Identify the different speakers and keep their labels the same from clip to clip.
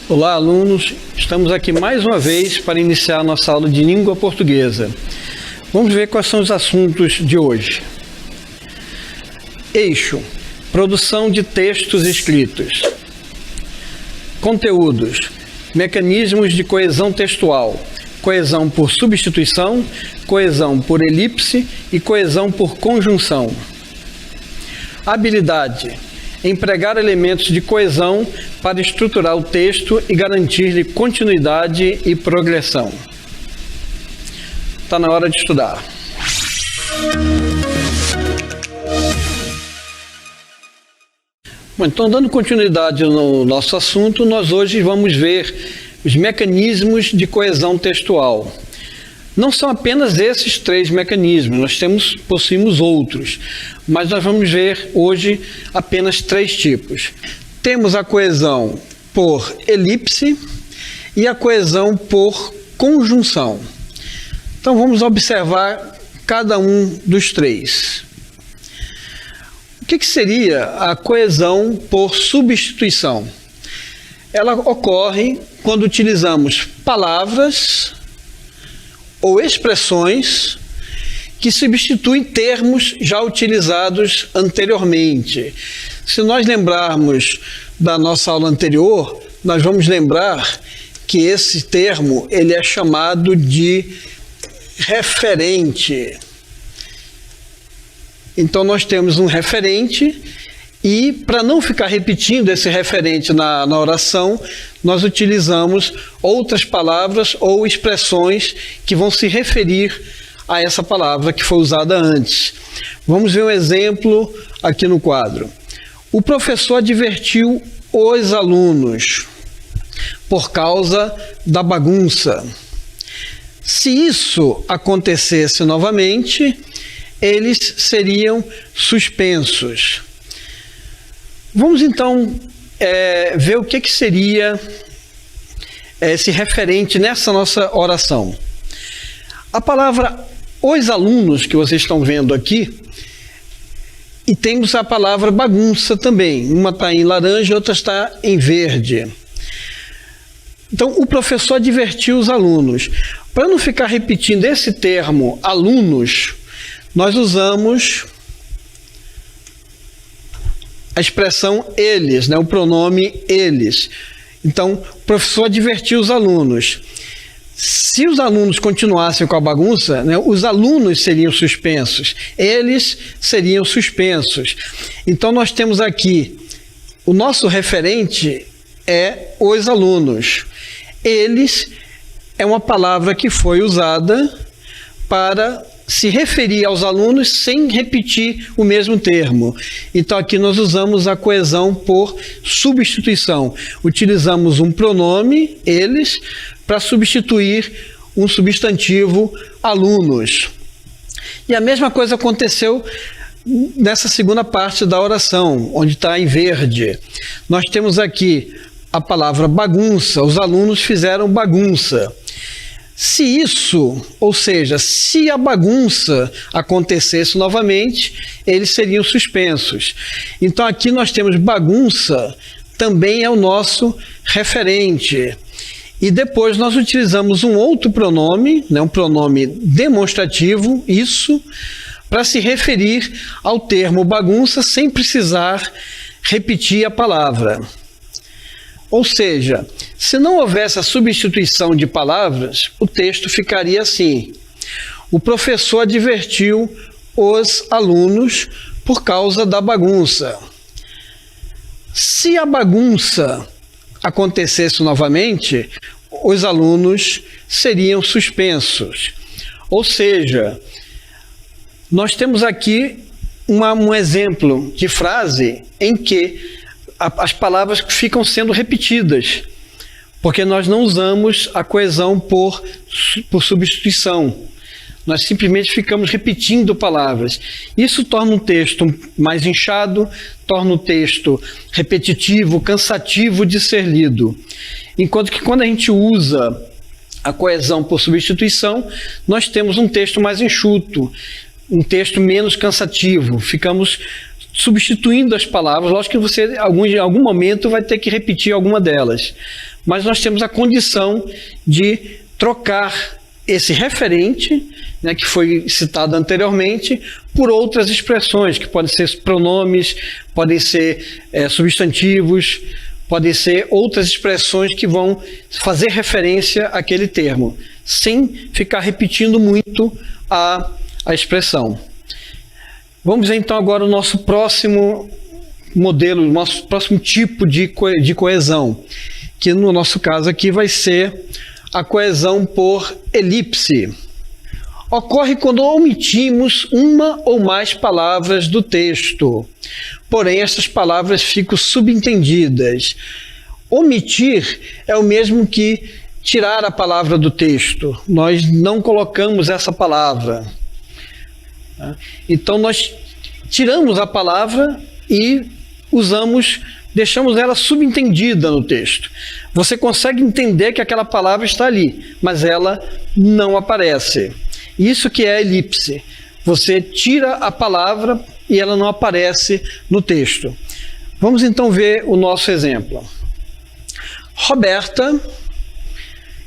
Speaker 1: Olá, alunos! Estamos aqui mais uma vez para iniciar a nossa aula de língua portuguesa. Vamos ver quais são os assuntos de hoje. Eixo: produção de textos escritos. Conteúdos: mecanismos de coesão textual, coesão por substituição, coesão por elipse e coesão por conjunção. Habilidade: empregar elementos de coesão para estruturar o texto e garantir-lhe continuidade e progressão. Está na hora de estudar. Bom, então, dando continuidade no nosso assunto, nós hoje vamos ver os mecanismos de coesão textual. Não são apenas esses três mecanismos, nós possuímos outros, mas nós vamos ver hoje apenas três tipos. Temos a coesão por elipse e a coesão por conjunção. Então vamos observar cada um dos três. O que seria a coesão por substituição? Ela ocorre quando utilizamos palavras ou expressões que substituem termos já utilizados anteriormente. Se nós lembrarmos da nossa aula anterior, nós vamos lembrar que esse termo ele é chamado de referente. Então nós temos um referente e, para não ficar repetindo esse referente na oração, nós utilizamos outras palavras ou expressões que vão se referir a essa palavra que foi usada antes. Vamos ver um exemplo aqui no quadro. O professor advertiu os alunos por causa da bagunça. Se isso acontecesse novamente, eles seriam suspensos. Vamos então ver o que seria esse referente nessa nossa oração. A palavra os alunos, que vocês estão vendo aqui, e temos a palavra bagunça também. Uma está em laranja e outra está em verde. Então, o professor advertiu os alunos. Para não ficar repetindo esse termo alunos, nós usamos a expressão eles, o pronome eles. Então, o professor advertiu os alunos. Se os alunos continuassem com a bagunça, os alunos seriam suspensos, eles seriam suspensos. Então, nós temos aqui, o nosso referente é os alunos. Eles é uma palavra que foi usada para se referir aos alunos sem repetir o mesmo termo. Então aqui nós usamos a coesão por substituição. Utilizamos um pronome, eles, para substituir um substantivo, alunos. E a mesma coisa aconteceu nessa segunda parte da oração, onde está em verde. Nós temos aqui a palavra bagunça, os alunos fizeram bagunça. Se isso, ou seja, se a bagunça acontecesse novamente, eles seriam suspensos. Então aqui nós temos bagunça, também é o nosso referente. E depois nós utilizamos um outro pronome, um pronome demonstrativo, isso, para se referir ao termo bagunça sem precisar repetir a palavra. Ou seja, se não houvesse a substituição de palavras, o texto ficaria assim. O professor advertiu os alunos por causa da bagunça. Se a bagunça acontecesse novamente, os alunos seriam suspensos. Ou seja, nós temos aqui um exemplo de frase em que as palavras ficam sendo repetidas, porque nós não usamos a coesão por substituição. Nós simplesmente ficamos repetindo palavras. Isso torna um texto mais inchado, torna o texto repetitivo, cansativo de ser lido. Enquanto que quando a gente usa a coesão por substituição, nós temos um texto mais enxuto, um texto menos cansativo. Ficamos substituindo as palavras. Lógico que você, em algum momento, vai ter que repetir alguma delas. Mas nós temos a condição de trocar esse referente, né, que foi citado anteriormente, por outras expressões, que podem ser pronomes, podem ser substantivos, podem ser outras expressões que vão fazer referência àquele termo, sem ficar repetindo muito a expressão. Vamos ver então agora o nosso próximo modelo, o nosso próximo tipo de coesão, que no nosso caso aqui vai ser a coesão por elipse. Ocorre quando omitimos uma ou mais palavras do texto, porém essas palavras ficam subentendidas. Omitir é o mesmo que tirar a palavra do texto. Nós não colocamos essa palavra. Então nós tiramos a palavra e deixamos ela subentendida no texto. Você consegue entender que aquela palavra está ali, mas ela não aparece. Isso que é elipse. Você tira a palavra e ela não aparece no texto. Vamos então ver o nosso exemplo. Roberta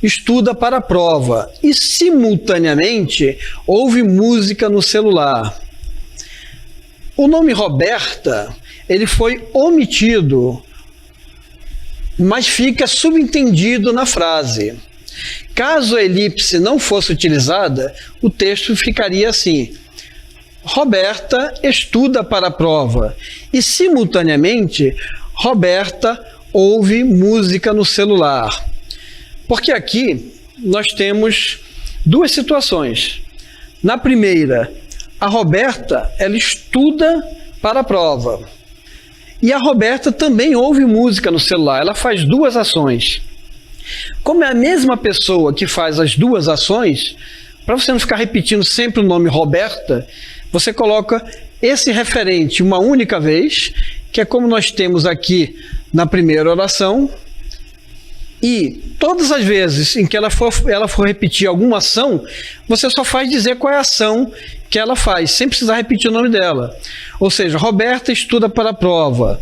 Speaker 1: estuda para a prova e simultaneamente ouve música no celular. O nome Roberta, ele foi omitido, mas fica subentendido na frase. Caso a elipse não fosse utilizada, o texto ficaria assim: Roberta estuda para a prova e simultaneamente Roberta ouve música no celular. Porque aqui nós temos duas situações. Na primeira, a Roberta, ela estuda para a prova. E a Roberta também ouve música no celular. Ela faz duas ações. Como é a mesma pessoa que faz as duas ações, para você não ficar repetindo sempre o nome Roberta, você coloca esse referente uma única vez, que é como nós temos aqui na primeira oração. E todas as vezes em que ela for repetir alguma ação, você só faz dizer qual é a ação que ela faz, sem precisar repetir o nome dela. Ou seja, Roberta estuda para a prova,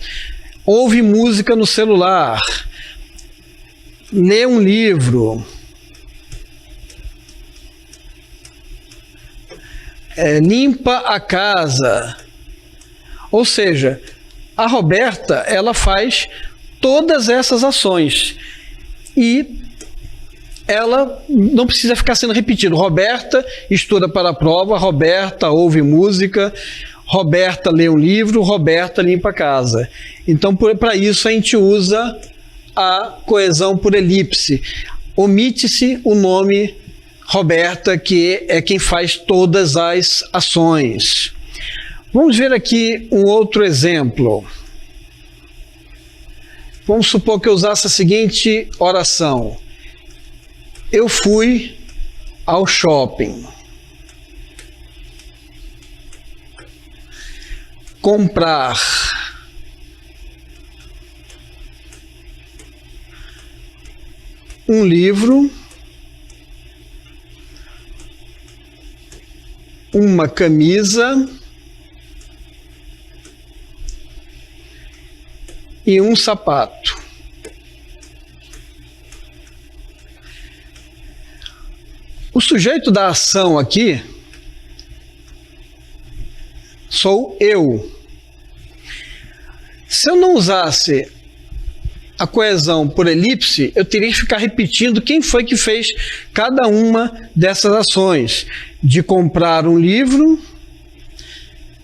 Speaker 1: ouve música no celular, lê um livro, limpa a casa. Ou seja, a Roberta, ela faz todas essas ações. E ela não precisa ficar sendo repetido. Roberta estuda para a prova, Roberta ouve música, Roberta lê um livro, Roberta limpa a casa. Então, para isso, a gente usa a coesão por elipse. Omite-se o nome Roberta, que é quem faz todas as ações. Vamos ver aqui um outro exemplo. Vamos supor que eu usasse a seguinte oração: eu fui ao shopping comprar um livro, uma camisa e um sapato. O sujeito da ação aqui sou eu. Se eu não usasse a coesão por elipse, eu teria que ficar repetindo quem foi que fez cada uma dessas ações. de comprar um livro,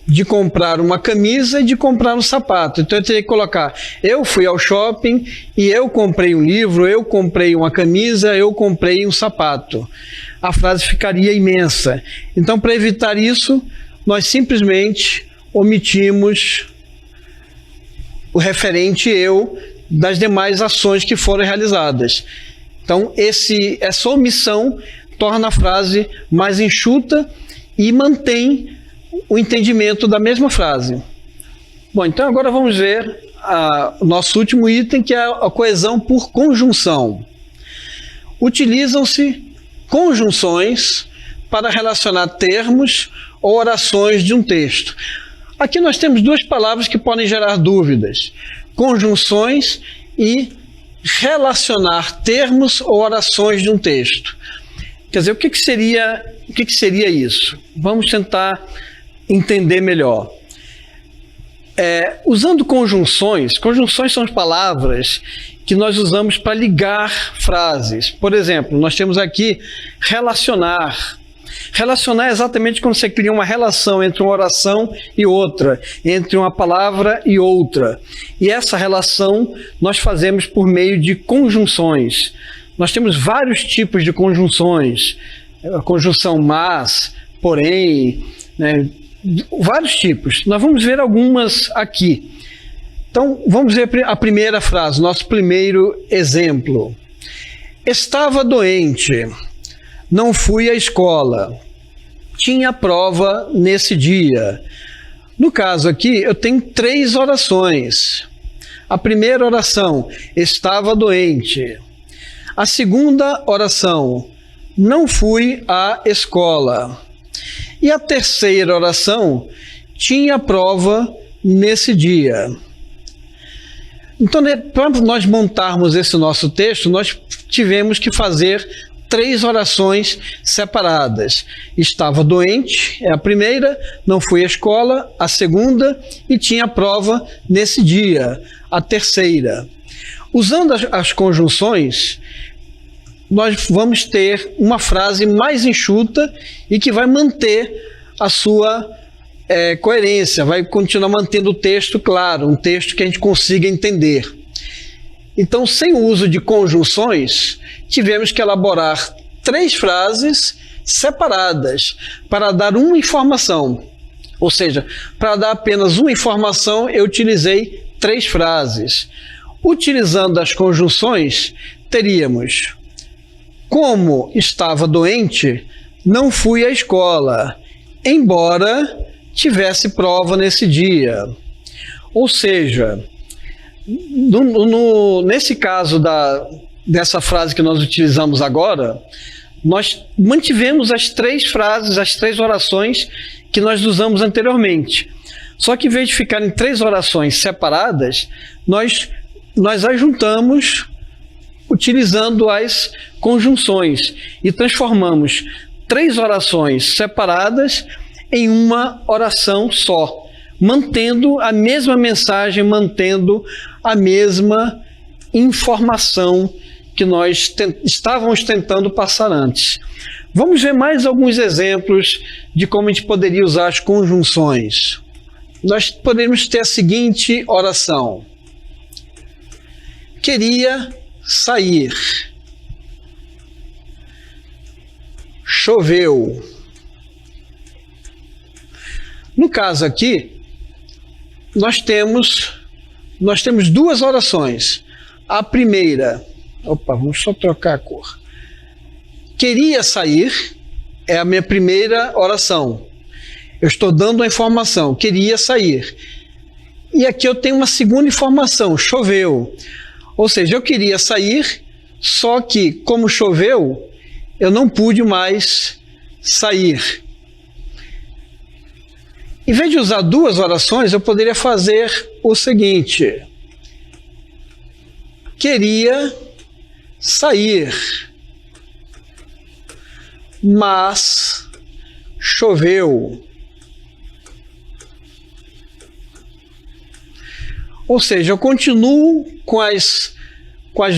Speaker 1: de comprar uma camisa e de comprar um sapato. Então eu teria que colocar: eu fui ao shopping e eu comprei um livro, eu comprei uma camisa, eu comprei um sapato. A frase ficaria imensa. Então, para evitar isso, nós simplesmente omitimos o referente eu das demais ações que foram realizadas. Então, essa omissão torna a frase mais enxuta e mantém o entendimento da mesma frase. Bom, então agora vamos ver o nosso último item, que é a coesão por conjunção. Utilizam-se conjunções para relacionar termos ou orações de um texto. Aqui nós temos duas palavras que podem gerar dúvidas: conjunções e relacionar termos ou orações de um texto. Quer dizer, o que seria isso? Vamos tentar entender melhor. Usando conjunções são as palavras que nós usamos para ligar frases. Por exemplo, nós temos aqui relacionar. Relacionar é exatamente quando você cria uma relação entre uma oração e outra, entre uma palavra e outra. E essa relação nós fazemos por meio de conjunções. Nós temos vários tipos de conjunções. A conjunção mas, porém, né? Vários tipos. Nós vamos ver algumas aqui. Então, vamos ver a primeira frase, nosso primeiro exemplo. Estava doente, não fui à escola, tinha prova nesse dia. No caso aqui, eu tenho 3 orações. A primeira oração, estava doente. A segunda oração, não fui à escola. E a terceira oração, tinha prova nesse dia. Então, para nós montarmos esse nosso texto, nós tivemos que fazer 3 orações separadas. Estava doente, é a primeira, não fui à escola, a segunda, e tinha prova nesse dia, a terceira. Usando as conjunções, nós vamos ter uma frase mais enxuta e que vai manter a sua coerência, vai continuar mantendo o texto claro, um texto que a gente consiga entender. Então, sem o uso de conjunções, tivemos que elaborar 3 frases separadas para dar uma informação. Ou seja, para dar apenas uma informação, eu utilizei 3 frases. Utilizando as conjunções, teríamos: como estava doente, não fui à escola, embora tivesse prova nesse dia. Ou seja, nesse caso dessa frase que nós utilizamos agora, nós mantivemos as 3 frases, as 3 orações que nós usamos anteriormente. Só que em vez de ficarem 3 orações separadas, nós ajuntamos utilizando as conjunções e transformamos 3 orações separadas em uma oração só, mantendo a mesma mensagem, mantendo a mesma informação que nós estávamos tentando passar antes. Vamos ver mais alguns exemplos de como a gente poderia usar as conjunções. Nós poderíamos ter a seguinte oração: queria sair, choveu. No caso aqui, nós temos 2 orações. A primeira, vamos só trocar a cor. Queria sair é a minha primeira oração. Eu estou dando a informação, queria sair. E aqui eu tenho uma segunda informação, choveu. Ou seja, eu queria sair, só que como choveu, eu não pude mais sair. Em vez de usar 2 orações, eu poderia fazer o seguinte: queria sair, mas choveu. Ou seja, eu continuo com as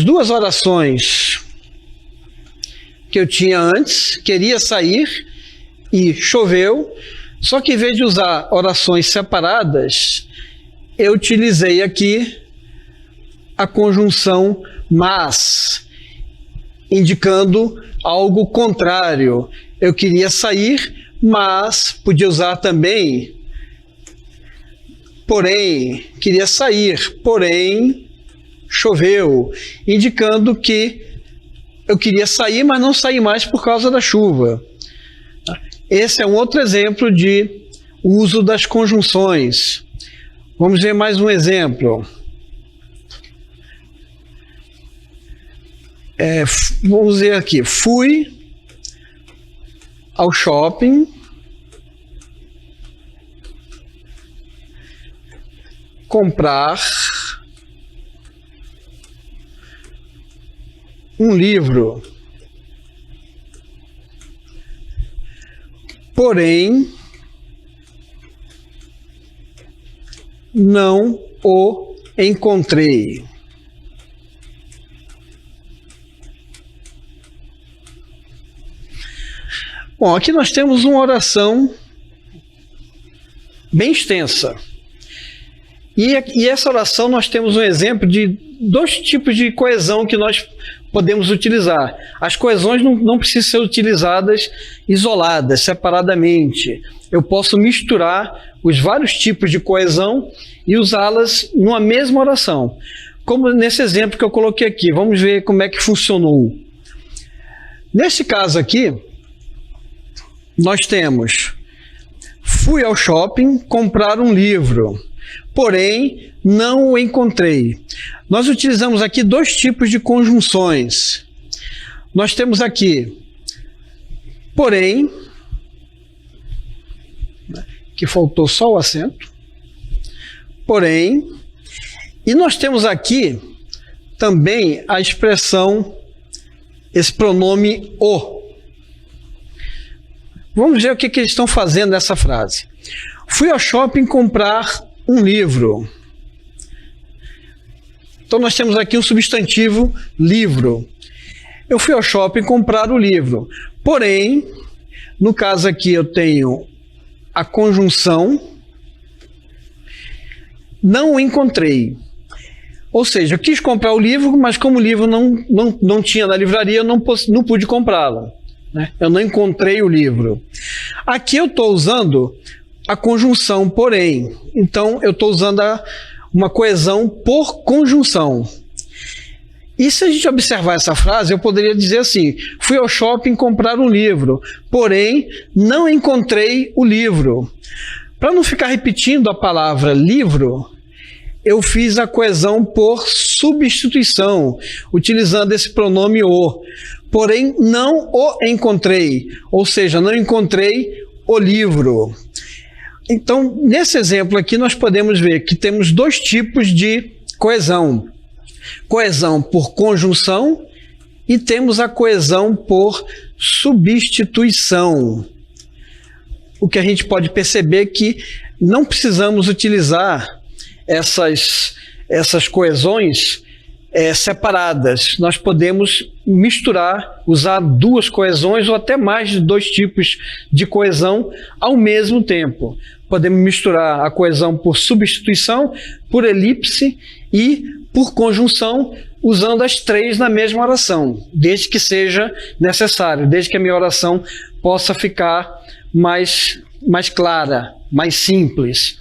Speaker 1: 2 orações que eu tinha antes, queria sair, e choveu, só que em vez de usar orações separadas, eu utilizei aqui a conjunção mas, indicando algo contrário. Eu queria sair, mas podia usar também porém, queria sair, porém choveu, indicando que eu queria sair, mas não saí mais por causa da chuva. Esse é um outro exemplo de uso das conjunções. Vamos ver mais um exemplo. Vamos ver aqui. Fui ao shopping comprar um livro, porém não o encontrei. Bom, aqui nós temos uma oração bem extensa. E essa oração nós temos um exemplo de dois tipos de coesão que nós podemos utilizar. As coesões não precisam ser utilizadas isoladas, separadamente. Eu posso misturar os vários tipos de coesão e usá-las numa mesma oração. Como nesse exemplo que eu coloquei aqui. Vamos ver como é que funcionou. Nesse caso aqui, nós temos: fui ao shopping comprar um livro, porém não o encontrei. Nós utilizamos aqui dois tipos de conjunções. Nós temos aqui porém, que faltou só o acento, porém, e nós temos aqui também a expressão, esse pronome o. Vamos ver o que eles estão fazendo nessa frase. Fui ao shopping comprar um livro. Então nós temos aqui o substantivo livro. Eu fui ao shopping comprar o livro. Porém, no caso aqui eu tenho a conjunção não o encontrei. Ou seja, eu quis comprar o livro, mas como o livro não tinha na livraria, eu não pude comprá-lo. Eu não encontrei o livro. Aqui eu estou usando a conjunção porém. Então eu estou usando uma coesão por conjunção. E se a gente observar essa frase, eu poderia dizer assim: fui ao shopping comprar um livro, porém não encontrei o livro. Para não ficar repetindo a palavra livro, eu fiz a coesão por substituição, utilizando esse pronome o. Porém, não o encontrei, ou seja, não encontrei o livro. Então, nesse exemplo aqui, nós podemos ver que temos dois tipos de coesão. Coesão por conjunção e temos a coesão por substituição. O que a gente pode perceber é que não precisamos utilizar essas coesões separadas. Nós podemos misturar, usar duas coesões ou até mais de dois tipos de coesão ao mesmo tempo. Podemos misturar a coesão por substituição, por elipse e por conjunção, usando as três na mesma oração, desde que seja necessário, desde que a minha oração possa ficar mais clara, mais simples.